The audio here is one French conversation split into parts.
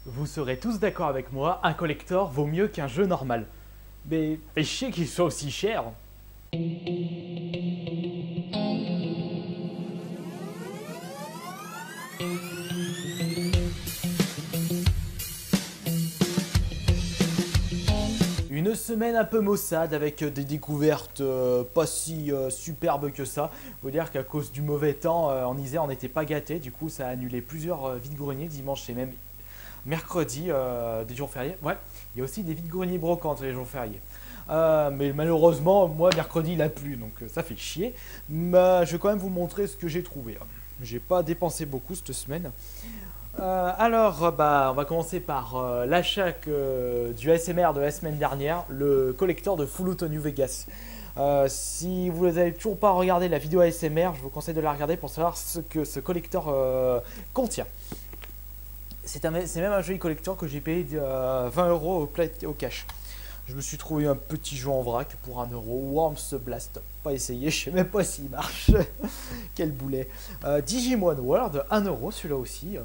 Vous serez tous d'accord avec moi, un collector vaut mieux qu'un jeu normal. Mais fait chier qu'il soit aussi cher. Une semaine un peu maussade avec des découvertes pas si superbes que ça. Faut dire qu'à cause du mauvais temps en Isère on n'était pas gâté. Du coup ça a annulé plusieurs vides-greniers dimanche et même mercredi des jours fériés. Ouais, il y a aussi des vides-greniers brocantes les jours fériés. Mais malheureusement, moi, mercredi, il a plu, donc ça fait chier. Mais je vais quand même vous montrer ce que j'ai trouvé. J'ai pas dépensé beaucoup cette semaine. On va commencer par l'achat du ASMR de la semaine dernière, le collector de Full Auto New Vegas. Si vous n'avez toujours pas regardé la vidéo ASMR, je vous conseille de la regarder pour savoir ce que ce collector contient. C'est même un joli collector que j'ai payé 20 euros au cash. Je me suis trouvé un petit jeu en vrac pour 1 euro. Worms Blast. Pas essayé, je sais même pas s'il marche. Quel boulet. Digimon World, 1 euro celui-là aussi.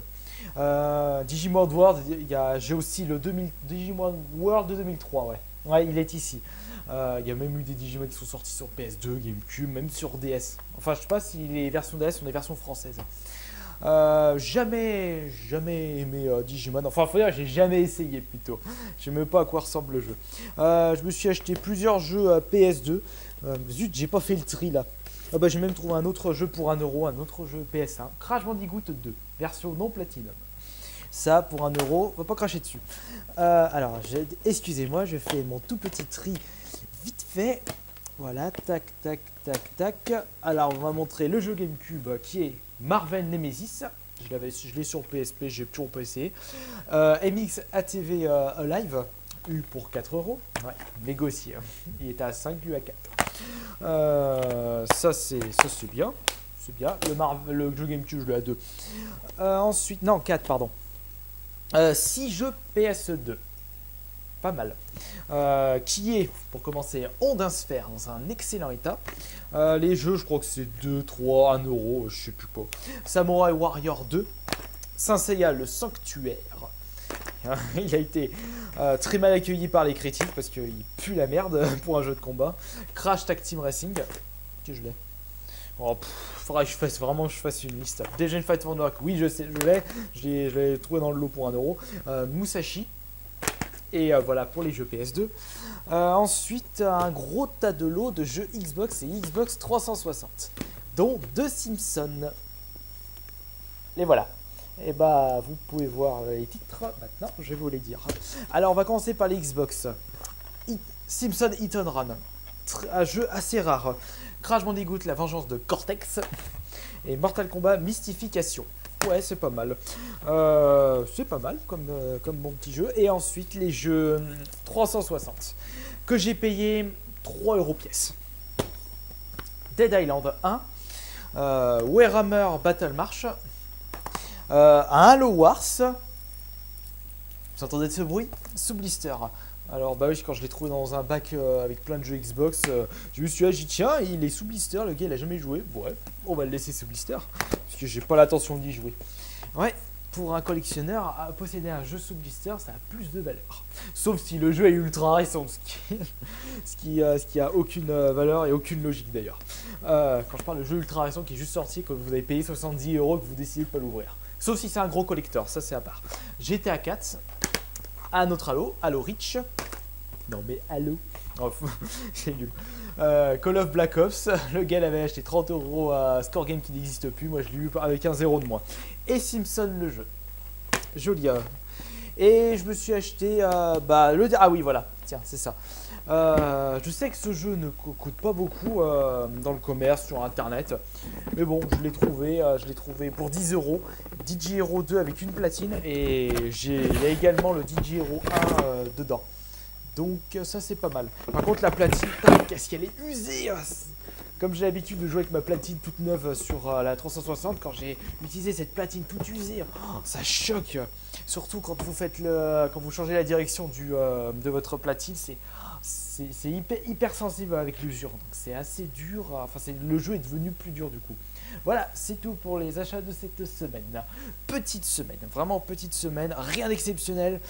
Digimon World, j'ai aussi le Digimon World de 2003. Ouais, ouais, il est ici. Il y a même eu des Digimon qui sont sortis sur PS2, GameCube, même sur DS. Enfin, je sais pas si les versions DS sont des versions françaises. Jamais aimé Digimon. Enfin, faut dire, j'ai jamais essayé plutôt. Je sais même pas à quoi ressemble le jeu. Je me suis acheté plusieurs jeux PS2. Zut, j'ai pas fait le tri là. Ah bah, j'ai même trouvé un autre jeu pour 1 euro, un autre jeu PS1. Crash Bandicoot 2, version non platinum. Ça, pour 1 euro, on va pas cracher dessus. Alors, excusez-moi, je fais mon tout petit tri vite fait. Voilà, tac, tac, tac, tac. Alors, on va montrer le jeu GameCube qui est Marvel Nemesis. Je l'ai sur PSP, j'ai toujours pas essayé. MX ATV Live, U pour 4 euros. Ouais, négocié. Il était à 5, U à 4. Ça, c'est bien. C'est bien. Le jeu GameCube, je l'ai à 2. Ensuite, non, 4, pardon. 6 jeux PS2. Pas mal. Qui est, pour commencer, Ondin Sphere dans un excellent état. Les jeux, je crois que c'est 2, 3, 1 euro, je sais plus quoi. Samurai Warrior 2. Saint Seiya, le Sanctuaire. Il a été très mal accueilli par les critiques parce qu'il pue la merde pour un jeu de combat. Crash Tag Team Racing. Que je l'ai. Oh, faudrait que je fasse une liste. Déjà une Fight for Knock, oui, je sais, je l'ai. Je l'ai trouvé dans le lot pour 1 euro. Musashi. Et voilà pour les jeux PS2. Ensuite, un gros tas de lots de jeux Xbox et Xbox 360, dont 2 Simpsons. Les voilà. Et bah, vous pouvez voir les titres. Maintenant, je vais vous les dire. Alors, on va commencer par les Xbox. Simpson Hit and Run. Un jeu assez rare. Crash Bandicoot, la vengeance de Cortex. Et Mortal Kombat Mystification. Ouais, c'est pas mal. C'est pas mal comme bon petit jeu. Et ensuite, les jeux 360 que j'ai payé 3 euros pièce. Dead Island 1. Warhammer Battle March. Un Halo Wars. Vous entendez de ce bruit? Sous blister. Alors bah oui, quand je l'ai trouvé dans un bac avec plein de jeux Xbox, je me suis dit tiens, il est sous blister, le gars il a jamais joué. Ouais, on va le laisser sous blister, parce que j'ai pas l'intention d'y jouer. Ouais, pour un collectionneur, posséder un jeu sous blister, ça a plus de valeur. Sauf si le jeu est ultra récent, ce qui a aucune valeur et aucune logique d'ailleurs. Quand je parle de jeu ultra récent qui est juste sorti, que vous avez payé 70 euros, que vous décidez de pas l'ouvrir. Sauf si c'est un gros collector, ça c'est à part. GTA 4. Un autre Halo, Halo Reach. Non mais Halo. Oh, c'est nul. Call of Black Ops. Le gars l'avait acheté 30 euros à Score Game qui n'existe plus. Moi je l'ai eu avec un 0 de moins. Et Simpson le jeu. Joli. Et je me suis acheté ah oui voilà. Tiens c'est ça. Je sais que ce jeu ne coûte pas beaucoup dans le commerce, sur internet. Mais bon, je l'ai trouvé pour 10 euros. DJ Hero 2 avec une platine. Et il y a également le DJ Hero 1 dedans. Donc ça c'est pas mal. Par contre la platine, qu'est-ce qu'elle est usée. Comme j'ai l'habitude de jouer avec ma platine toute neuve sur la 360, quand j'ai utilisé cette platine toute usée, ça choque. Surtout quand vous changez la direction de votre platine, c'est hyper sensible avec l'usure. Donc c'est assez dur. Enfin, le jeu est devenu plus dur du coup. Voilà, c'est tout pour les achats de cette semaine. Petite semaine, vraiment petite semaine, rien d'exceptionnel.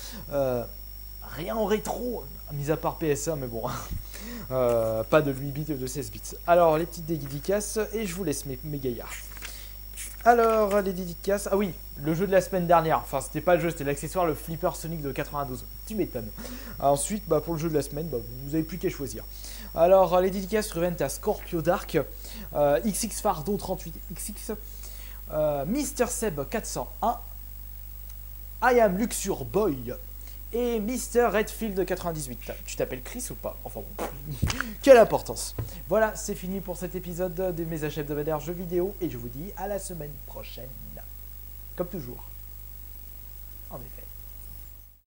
Rien en rétro, mis à part PSA, mais bon, pas de 8 bits ou de 16 bits. Alors, les petites dédicaces, et je vous laisse mes gaillards. Alors, les dédicaces, ah oui, le jeu de la semaine dernière, enfin, c'était pas le jeu, c'était l'accessoire, le Flipper Sonic de 92, tu m'étonnes. Ensuite, pour le jeu de la semaine, vous avez plus qu'à choisir. Alors, les dédicaces reviennent à Scorpio Dark, XX Fardo 38XX, Mister Seb 401, I am Luxure Boy, et Mister Redfield 98. Tu t'appelles Chris ou pas? Enfin bon, quelle importance. Voilà, c'est fini pour cet épisode de mes achats hebdomadaires jeux vidéo et je vous dis à la semaine prochaine. Comme toujours. En effet.